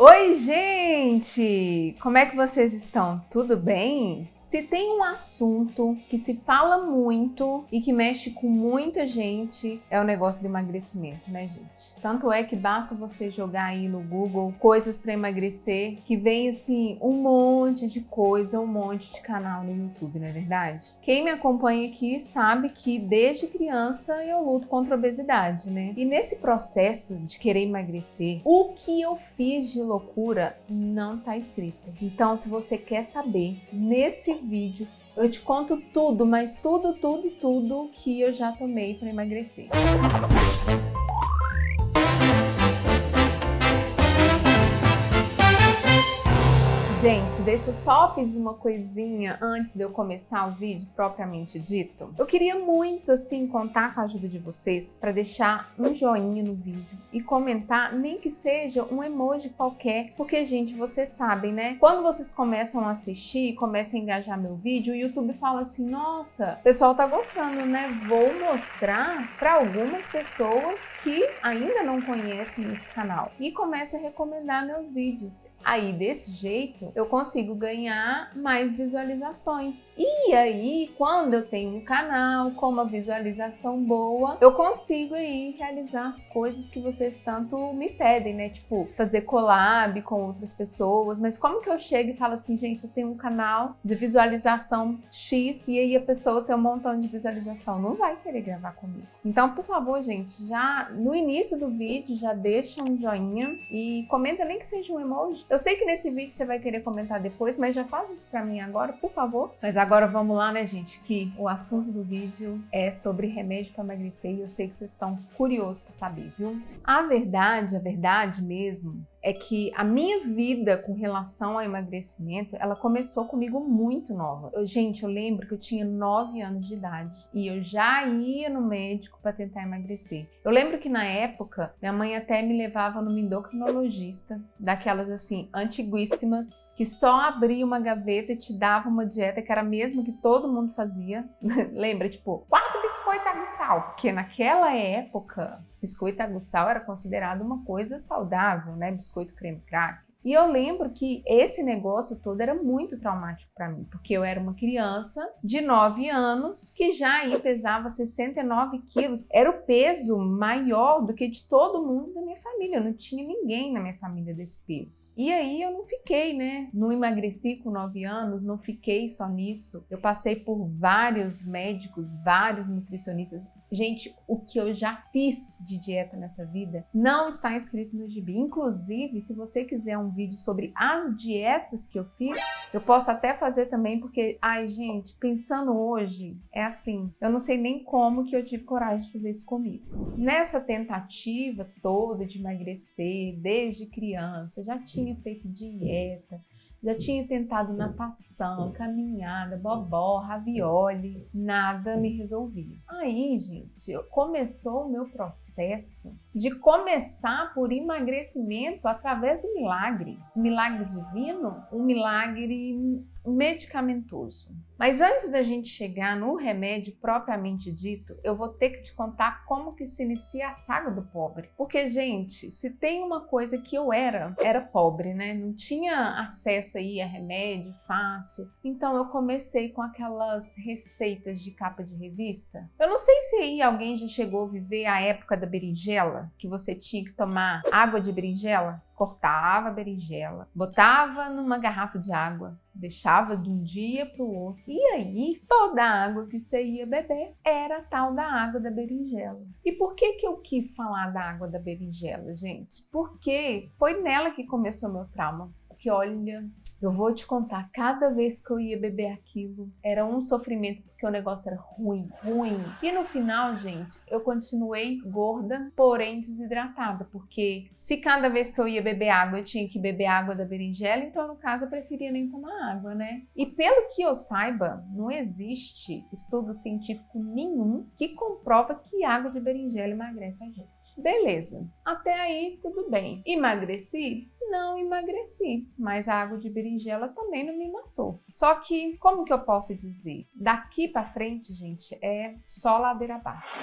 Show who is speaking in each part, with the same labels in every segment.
Speaker 1: Oi, gente! Como é que vocês estão? Tudo bem? Se tem um assunto que se fala muito e que mexe com muita gente, é o negócio do emagrecimento, né, gente? Tanto é que basta você jogar aí no Google coisas para emagrecer, que vem assim um monte de coisa, um monte de canal no YouTube, não é verdade? Quem me acompanha aqui sabe que desde criança eu luto contra a obesidade, né? E nesse processo de querer emagrecer, o que eu fiz de loucura não tá escrito. Então, se você quer saber, nesse vídeo eu te conto tudo, mas tudo que eu já tomei para emagrecer. Gente, deixa eu só pedir uma coisinha antes de eu começar o vídeo propriamente dito. Eu queria muito, assim, contar com a ajuda de vocês para deixar um joinha no vídeo e comentar, nem que seja um emoji qualquer, porque, gente, vocês sabem, né? Quando vocês começam a assistir, começam a engajar meu vídeo, o YouTube fala assim, nossa, o pessoal tá gostando, né? Vou mostrar para algumas pessoas que ainda não conhecem esse canal e começa a recomendar meus vídeos. Aí, desse jeito, eu consigo ganhar mais visualizações. E aí, quando eu tenho um canal com uma visualização boa, eu consigo aí realizar as coisas que vocês tanto me pedem, né? Tipo, fazer collab com outras pessoas. Mas como que eu chego e falo assim, gente, eu tenho um canal de visualização X e aí a pessoa tem um montão de visualização? Não vai querer gravar comigo. Então, por favor, gente, já no início do vídeo, já deixa um joinha e comenta nem que seja um emoji. Eu sei que nesse vídeo você vai querer comentar depois, mas já faz isso pra mim agora, por favor. Mas agora vamos lá, né, gente, que o assunto do vídeo é sobre remédio para emagrecer e eu sei que vocês estão curiosos para saber, viu? A verdade mesmo, é que a minha vida com relação ao emagrecimento, ela começou comigo muito nova. Gente, eu lembro que eu tinha 9 anos de idade e eu já ia no médico para tentar emagrecer. Eu lembro que na época, minha mãe até me levava numa endocrinologista, daquelas assim, antiguíssimas, que só abria uma gaveta e te dava uma dieta que era a mesma que todo mundo fazia. Lembra? Tipo, 4 biscoitos água e sal. Porque naquela época, biscoito água e sal era considerado uma coisa saudável, né? Biscoito creme crack. E eu lembro que esse negócio todo era muito traumático para mim, porque eu era uma criança de 9 anos que já aí pesava 69 quilos. Era o peso maior do que de todo mundo da minha família. Eu não tinha ninguém na minha família desse peso. E aí eu não fiquei, né? Não emagreci com 9 anos, não fiquei só nisso. Eu passei por vários médicos, vários nutricionistas. Gente, o que eu já fiz de dieta nessa vida não está escrito no gibi. Inclusive, se você quiser um vídeo sobre as dietas que eu fiz, eu posso até fazer também, porque, ai, gente, pensando hoje, é assim, eu não sei nem como que eu tive coragem de fazer isso comigo. Nessa tentativa toda de emagrecer, desde criança, já tinha feito dieta, já tinha tentado natação, caminhada, bobó, ravioli, nada me resolvia. Aí, gente, começou o meu processo de começar por emagrecimento através do milagre. Um milagre divino, um milagre medicamentoso. Mas antes da gente chegar no remédio propriamente dito, eu vou ter que te contar como que se inicia a saga do pobre. Porque, gente, se tem uma coisa que eu era pobre, né? Não tinha acesso aí a remédio fácil. Então eu comecei com aquelas receitas de capa de revista. Eu não sei se aí alguém já chegou a viver a época da berinjela, que você tinha que tomar água de berinjela. Cortava a berinjela, botava numa garrafa de água, deixava de um dia para o outro. E aí, toda a água que você ia beber era a tal da água da berinjela. E por que que eu quis falar da água da berinjela, gente? Porque foi nela que começou meu trauma. Porque, olha, eu vou te contar, cada vez que eu ia beber aquilo, era um sofrimento, porque o negócio era ruim. E no final, gente, eu continuei gorda, porém desidratada, porque se cada vez que eu ia beber água, eu tinha que beber água da berinjela, então, no caso, eu preferia nem tomar água, né? E pelo que eu saiba, não existe estudo científico nenhum que comprova que água de berinjela emagrece a gente. Beleza, até aí tudo bem. Emagreci? Não emagreci, mas a água de berinjela também não me matou. Só que, como que eu posso dizer? Daqui pra frente, gente, é só ladeira abaixo.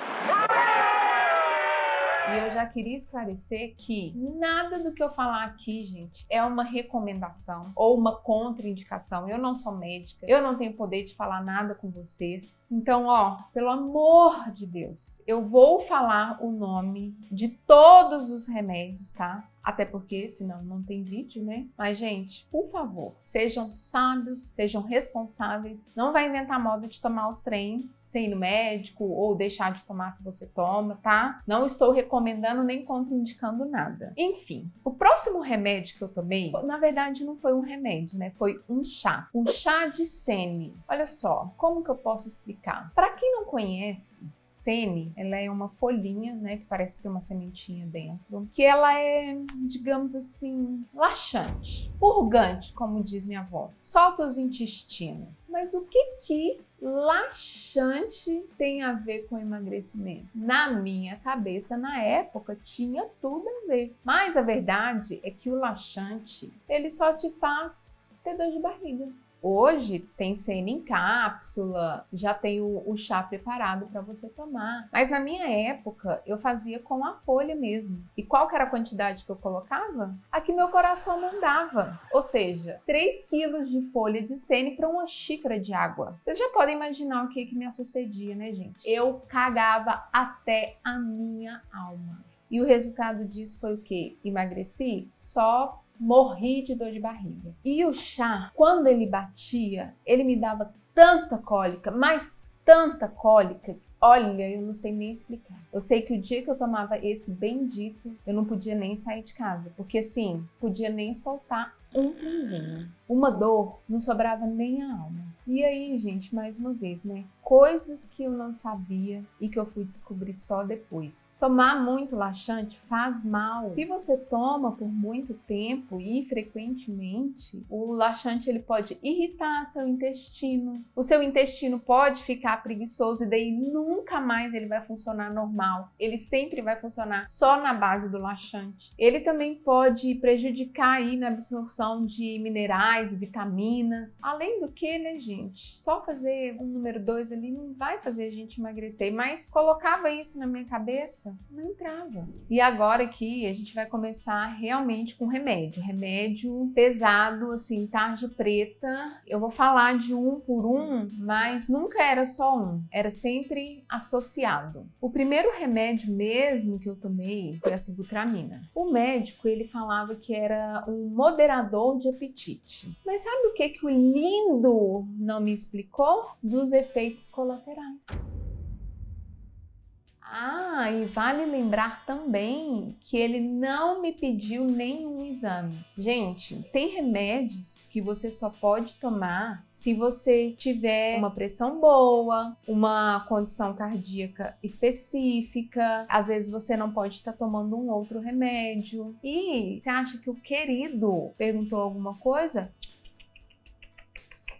Speaker 1: E eu já queria esclarecer que nada do que eu falar aqui, gente, é uma recomendação ou uma contraindicação. Eu não sou médica, eu não tenho poder de falar nada com vocês. Então, pelo amor de Deus, eu vou falar o nome de todos os remédios, tá? Até porque, senão não tem vídeo, né? Mas, gente, por favor, sejam sábios, sejam responsáveis. Não vai inventar moda de tomar os trem sem ir no médico ou deixar de tomar se você toma, tá? Não estou recomendando nem contraindicando nada. Enfim, o próximo remédio que eu tomei, na verdade, não foi um remédio, né? Foi um chá. Um chá de sene. Olha só, como que eu posso explicar? Para quem não conhece, sene, ela é uma folhinha, né, que parece ter uma sementinha dentro, que ela é, digamos assim, laxante, purgante, como diz minha avó, solta os intestinos. Mas o que laxante tem a ver com emagrecimento? Na minha cabeça, na época, tinha tudo a ver. Mas a verdade é que o laxante, ele só te faz ter dor de barriga. Hoje tem sene em cápsula, já tem o chá preparado para você tomar. Mas na minha época, eu fazia com a folha mesmo. E qual que era a quantidade que eu colocava? A que meu coração mandava. Ou seja, 3 quilos de folha de sene para uma xícara de água. Vocês já podem imaginar o que me sucedia, né, gente? Eu cagava até a minha alma. E o resultado disso foi o quê? Emagreci? Só morri de dor de barriga. E o chá, quando ele batia, ele me dava tanta cólica, mas tanta cólica. Olha, eu não sei nem explicar. Eu sei que o dia que eu tomava esse bendito, eu não podia nem sair de casa. Porque assim, podia nem soltar um punzinho. Uma dor, não sobrava nem a alma. E aí, gente, mais uma vez, né? Coisas que eu não sabia e que eu fui descobrir só depois. Tomar muito laxante faz mal. Se você toma por muito tempo e frequentemente, o laxante ele pode irritar seu intestino. O seu intestino pode ficar preguiçoso e daí nunca mais ele vai funcionar normal. Ele sempre vai funcionar só na base do laxante. Ele também pode prejudicar aí na absorção de minerais, vitaminas. Além do que, né, gente? Só fazer um número 2 ali não vai fazer a gente emagrecer, mas colocava isso na minha cabeça, não entrava. E agora aqui a gente vai começar realmente com remédio pesado, assim, tarja preta. Eu vou falar de um por um, mas nunca era só um, era sempre associado. O primeiro remédio mesmo que eu tomei foi a sibutramina. O médico, ele falava que era um moderador de apetite. Mas sabe o que o lindo não me explicou? Dos efeitos colaterais. E vale lembrar também que ele não me pediu nenhum exame. Gente, tem remédios que você só pode tomar se você tiver uma pressão boa, uma condição cardíaca específica. Às vezes você não pode estar tomando um outro remédio. E você acha que o querido perguntou alguma coisa?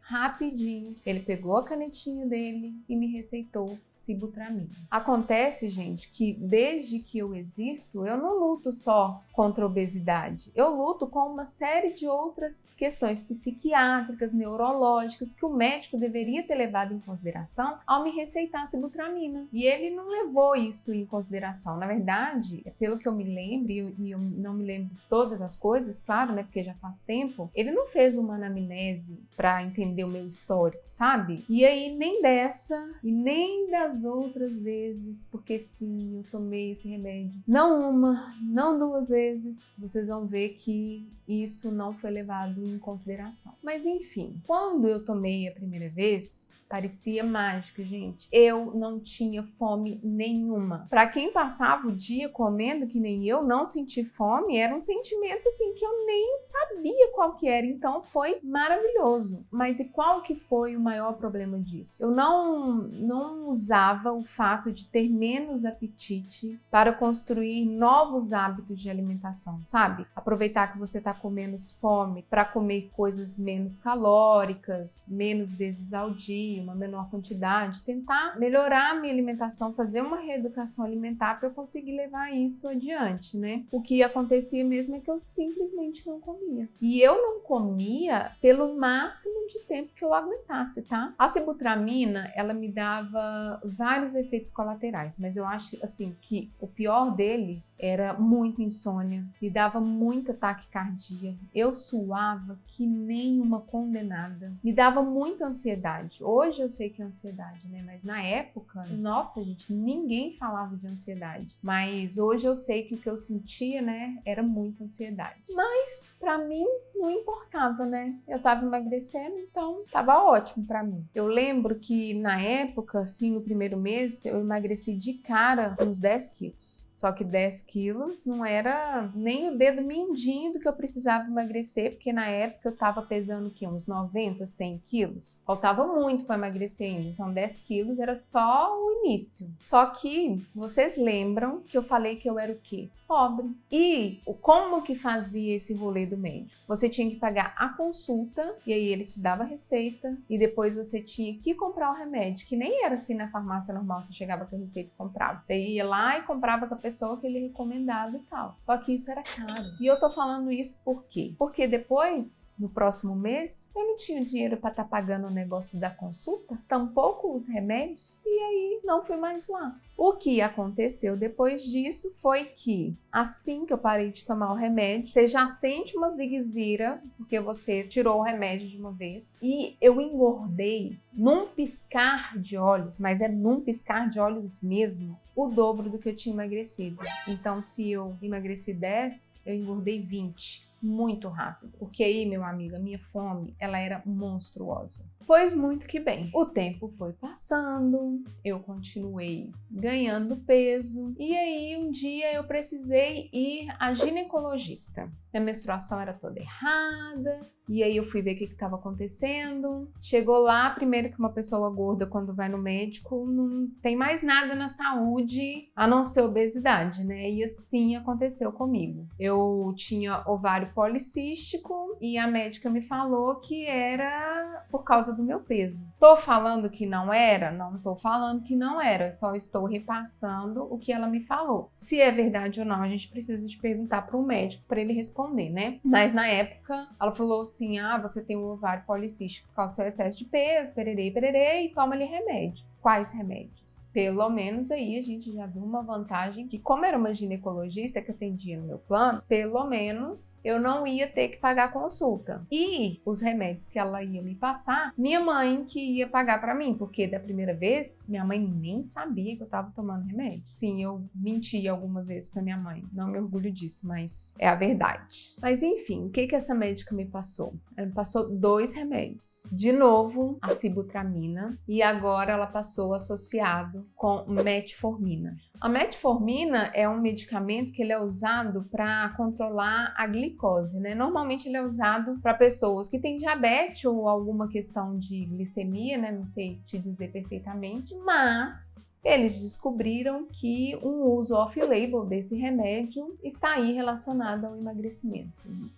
Speaker 1: Rapidinho, ele pegou a canetinha dele e me receitou sibutramina. Acontece, gente, que desde que eu existo, eu não luto só contra a obesidade. Eu luto com uma série de outras questões psiquiátricas, neurológicas, que o médico deveria ter levado em consideração ao me receitar sibutramina. E ele não levou isso em consideração. Na verdade, pelo que eu me lembro, e eu não me lembro todas as coisas, claro, né, porque já faz tempo, ele não fez uma anamnese para entender o meu histórico, sabe? E aí nem dessa e nem das outras vezes, porque sim, eu tomei esse remédio não uma, não 2 vezes, vocês vão ver que isso não foi levado em consideração. Mas enfim, quando eu tomei a primeira vez, parecia mágica, gente. Eu não tinha fome nenhuma. Para quem passava o dia comendo que nem eu, não sentir fome era um sentimento assim que eu nem sabia qual que era. Então foi maravilhoso. Mas e qual que foi o maior problema disso? Eu não usava o fato de ter menos apetite para construir novos hábitos de alimentação, sabe? Aproveitar que você tá com menos fome para comer coisas menos calóricas, menos vezes ao dia, uma menor quantidade, tentar melhorar a minha alimentação, fazer uma reeducação alimentar para eu conseguir levar isso adiante, né? O que acontecia mesmo é que eu simplesmente não comia. E eu não comia pelo máximo de tempo tempo que eu aguentasse, tá? A sibutramina, ela me dava vários efeitos colaterais, mas eu acho, assim, que o pior deles era muita insônia, me dava muita taquicardia, eu suava que nem uma condenada, me dava muita ansiedade. Hoje eu sei que é ansiedade, né? Mas na época, nossa, gente, ninguém falava de ansiedade. Mas hoje eu sei que o que eu sentia, né, era muita ansiedade. Mas pra mim não importava, né? Eu tava emagrecendo, então tava ótimo pra mim. Eu lembro que na época, assim, no primeiro mês, eu emagreci de cara uns 10 quilos. Só que 10 quilos não era nem o dedo mindinho do que eu precisava emagrecer, porque na época eu tava pesando o quê? Uns 90, 100 quilos. Faltava muito para emagrecer ainda, então 10 quilos era só o início. Só que vocês lembram que eu falei que eu era o quê? Pobre. E como que fazia esse rolê do médico? Você tinha que pagar a consulta, e aí ele te dava a receita, e depois você tinha que comprar o remédio, que nem era assim na farmácia normal, você chegava com a receita e comprava. Você ia lá e comprava com a pessoa que ele recomendava e tal. Só que isso era caro. E eu tô falando isso por quê? Porque depois, no próximo mês, eu não tinha dinheiro para estar pagando o negócio da consulta, tampouco os remédios, e aí não fui mais lá. O que aconteceu depois disso foi que, assim que eu parei de tomar o remédio, você já sente uma ziguezira, porque você tirou o remédio de uma vez, e eu engordei num piscar de olhos, mas é num piscar de olhos mesmo, o dobro do que eu tinha emagrecido. Então, se eu emagreci 10, eu engordei 20. Muito rápido, porque aí, meu amigo, a minha fome, ela era monstruosa. Pois muito que bem, o tempo foi passando, eu continuei ganhando peso, e aí um dia eu precisei ir à ginecologista. Minha menstruação era toda errada, e aí eu fui ver o que estava acontecendo. Chegou lá, primeiro que uma pessoa gorda, quando vai no médico, não tem mais nada na saúde a não ser obesidade, né? E assim aconteceu comigo. Eu tinha ovário policístico e a médica me falou que era por causa do meu peso. Tô falando que não era? Não tô falando que não era, eu só estou repassando o que ela me falou. Se é verdade ou não, a gente precisa de perguntar para o médico para ele responder, né? Mas na época, ela falou assim, você tem um ovário policístico por causa do seu excesso de peso, pererê, pererê, e toma ali remédio. Quais remédios? Pelo menos aí a gente já viu uma vantagem que, como era uma ginecologista que atendia no meu plano, pelo menos eu não ia ter que pagar a consulta. E os remédios que ela ia me passar, minha mãe que ia pagar pra mim, porque da primeira vez, minha mãe nem sabia que eu tava tomando remédio. Sim, eu menti algumas vezes pra minha mãe, não me orgulho disso, mas é a verdade. Mas enfim, o que essa médica me passou? Ela me passou 2 remédios. De novo, a sibutramina, e agora ela passou associado com metformina. A metformina é um medicamento que ele é usado para controlar a glicose, né? Normalmente ele é usado para pessoas que têm diabetes ou alguma questão de glicemia, né? Não sei te dizer perfeitamente, mas eles descobriram que um uso off-label desse remédio está aí relacionado ao emagrecimento.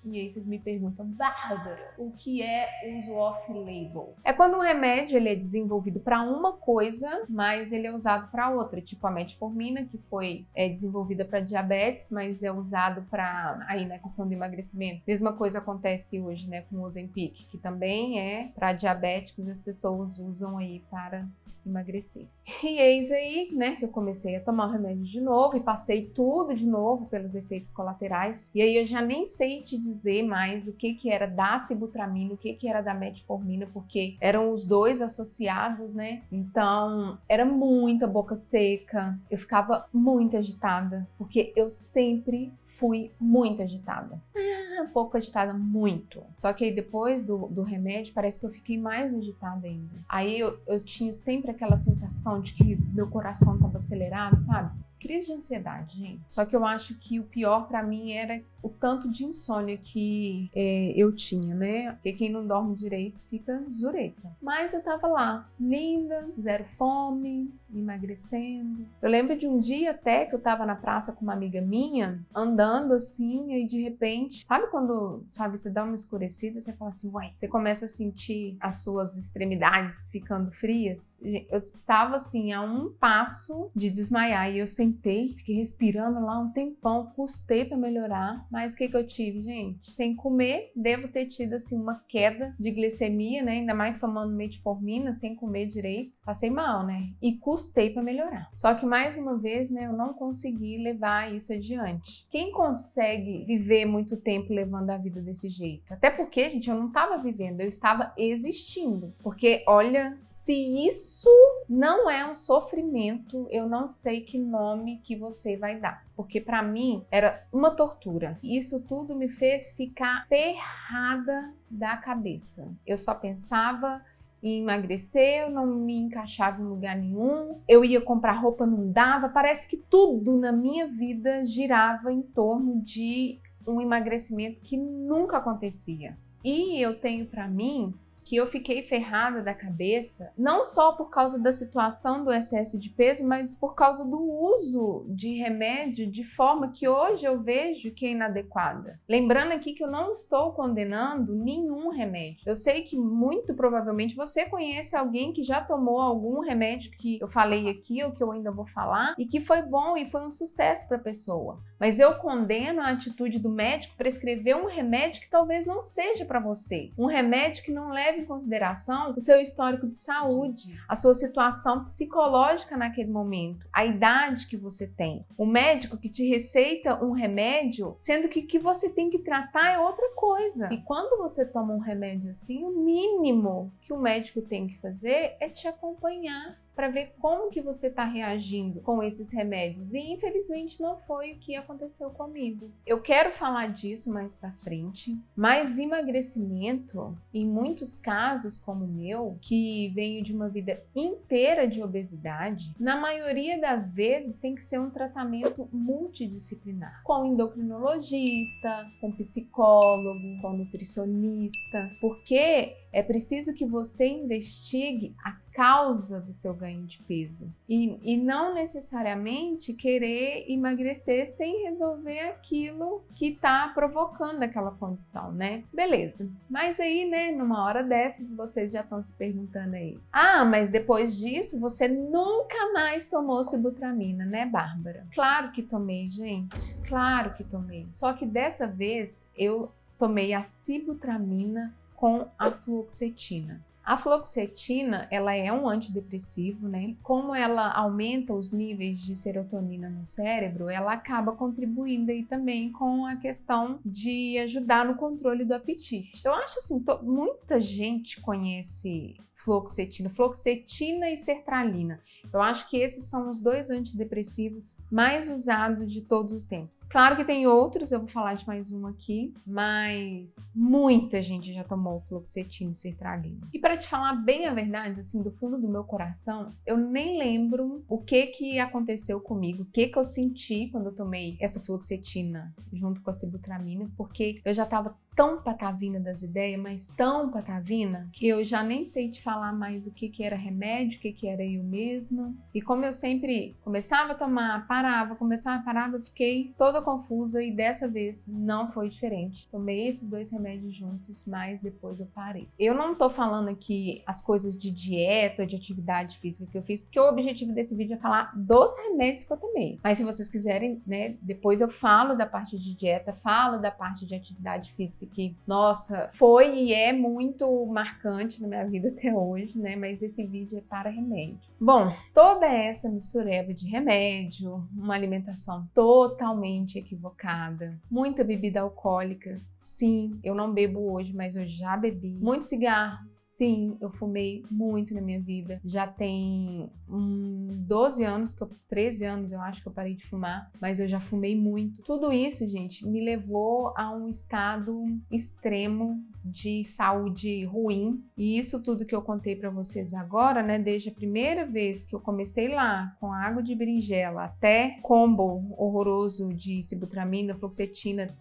Speaker 1: E aí vocês me perguntam, Bárbara, o que é uso off-label? É quando um remédio ele é desenvolvido para uma coisa, mas ele é usado para outra, tipo a metformina, que foi desenvolvida para diabetes, mas é usado para aí na questão do emagrecimento. Mesma coisa acontece hoje, né, com o Ozempic, que também é para diabéticos, as pessoas usam aí para emagrecer. E eis aí, né, que eu comecei a tomar o remédio de novo e passei tudo de novo pelos efeitos colaterais. E aí eu já nem sei te dizer mais o que era da sibutramina, o que era da metformina, porque eram os dois associados, né? Então, era muita boca seca. Eu ficava muito agitada, porque eu sempre fui muito agitada. Pouco agitada, muito. Só que aí depois do remédio, parece que eu fiquei mais agitada ainda. Aí eu tinha sempre aquela sensação de que meu coração estava acelerado, sabe? Crise de ansiedade, gente. Só que eu acho que o pior pra mim era o tanto de insônia que eu tinha, né? Porque quem não dorme direito fica zureta. Mas eu tava lá, linda, zero fome, emagrecendo. Eu lembro de um dia até que eu tava na praça com uma amiga minha, andando assim, e de repente, sabe quando, você dá uma escurecida, você fala assim, uai, você começa a sentir as suas extremidades ficando frias? Eu estava assim, a um passo de desmaiar, e eu senti sentei, fiquei respirando lá um tempão, custei pra melhorar, mas o que eu tive, gente? Sem comer, devo ter tido assim uma queda de glicemia, né? Ainda mais tomando metformina, sem comer direito. Passei mal, né? E custei pra melhorar. Só que mais uma vez, né, eu não consegui levar isso adiante. Quem consegue viver muito tempo levando a vida desse jeito? Até porque, gente, eu não estava vivendo, eu estava existindo. Porque, olha, se isso não é um sofrimento, eu não sei que nome que você vai dar. Porque pra mim era uma tortura. Isso tudo me fez ficar ferrada da cabeça. Eu só pensava em emagrecer, eu não me encaixava em lugar nenhum, eu ia comprar roupa, não dava. Parece que tudo na minha vida girava em torno de um emagrecimento que nunca acontecia. E eu tenho pra mim que eu fiquei ferrada da cabeça, não só por causa da situação do excesso de peso, mas por causa do uso de remédio de forma que hoje eu vejo que é inadequada. Lembrando aqui que eu não estou condenando nenhum remédio. Eu sei que muito provavelmente você conhece alguém que já tomou algum remédio que eu falei aqui ou que eu ainda vou falar e que foi bom e foi um sucesso para a pessoa. Mas eu condeno a atitude do médico prescrever um remédio que talvez não seja para você. Um remédio que não leve em consideração o seu histórico de saúde, a sua situação psicológica naquele momento, a idade que você tem. O médico que te receita um remédio, sendo que o que você tem que tratar é outra coisa. E quando você toma um remédio assim, o mínimo que o médico tem que fazer é te acompanhar para ver como que você está reagindo com esses remédios. E infelizmente não foi o que aconteceu comigo. Eu quero falar disso mais para frente, mas emagrecimento, em muitos casos como o meu, que venho de uma vida inteira de obesidade, na maioria das vezes tem que ser um tratamento multidisciplinar, com endocrinologista, com psicólogo, com nutricionista, porque é preciso que você investigue a causa do seu ganho de peso e não necessariamente querer emagrecer sem resolver aquilo que está provocando aquela condição, né? Beleza. Mas aí, né, numa hora dessas, vocês já estão se perguntando aí: ah, mas depois disso você nunca mais tomou sibutramina, né, Bárbara? Claro que tomei, gente. Claro que tomei. Só que dessa vez eu tomei a sibutramina com a fluoxetina. A fluoxetina, ela é um antidepressivo, né? Como ela aumenta os níveis de serotonina no cérebro, ela acaba contribuindo aí também com a questão de ajudar no controle do apetite. Eu acho assim, muita gente conhece fluoxetina e sertralina. Eu acho que esses são os dois antidepressivos mais usados de todos os tempos. Claro que tem outros, eu vou falar de mais um aqui, mas muita gente já tomou fluoxetina e sertralina. E para te falar bem a verdade, assim, do fundo do meu coração, eu nem lembro o que aconteceu comigo, o que eu senti quando eu tomei essa fluoxetina junto com a sibutramina, porque eu já tava tão patavina das ideias, mas tão patavina, que eu já nem sei te falar mais o que era remédio, o que era eu mesma. E como eu sempre começava a tomar, parava, começava, parava, eu fiquei toda confusa e dessa vez não foi diferente. Tomei esses dois remédios juntos, mas depois eu parei. Eu não tô falando aqui as coisas de dieta ou de atividade física que eu fiz, porque o objetivo desse vídeo é falar dos remédios que eu tomei. Mas se vocês quiserem, né, depois eu falo da parte de dieta, falo da parte de atividade física, que, nossa, foi e é muito marcante na minha vida até hoje, né? Mas esse vídeo é para remédio. Bom, toda essa mistureba de remédio, uma alimentação totalmente equivocada, muita bebida alcoólica, sim, eu não bebo hoje, mas eu já bebi. Muito cigarro, sim, eu fumei muito na minha vida. Já tem 12 anos, 13 anos eu acho que eu parei de fumar, mas eu já fumei muito. Tudo isso, gente, me levou a um estado extremo de saúde ruim. E isso tudo que eu contei para vocês agora, né, desde a primeira vez que eu comecei lá com água de berinjela até combo horroroso de sibutramina, fluoxetina,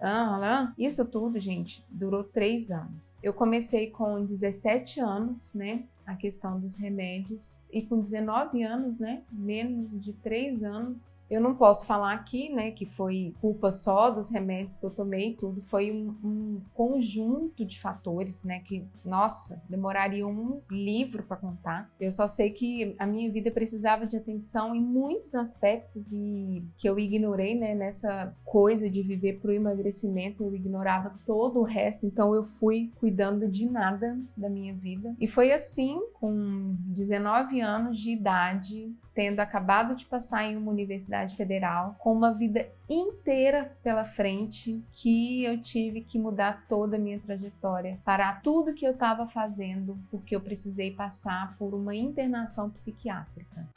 Speaker 1: isso tudo, gente, durou 3 anos. Eu comecei com 17 anos, né, a questão dos remédios. E com 19 anos, né, menos de 3 anos, eu não posso falar aqui, né, que foi culpa só dos remédios que eu tomei, tudo foi um conjunto de fatores, né, que, nossa, demoraria um livro para contar. Eu só sei que a minha vida precisava de atenção em muitos aspectos e que eu ignorei, né, nessa coisa de viver pro emagrecimento, eu ignorava todo o resto, então eu fui cuidando de nada da minha vida. E foi assim, com 19 anos de idade, tendo acabado de passar em uma universidade federal, com uma vida inteira pela frente, que eu tive que mudar toda a minha trajetória, parar tudo que eu estava fazendo, porque eu precisei passar por uma internação psiquiátrica.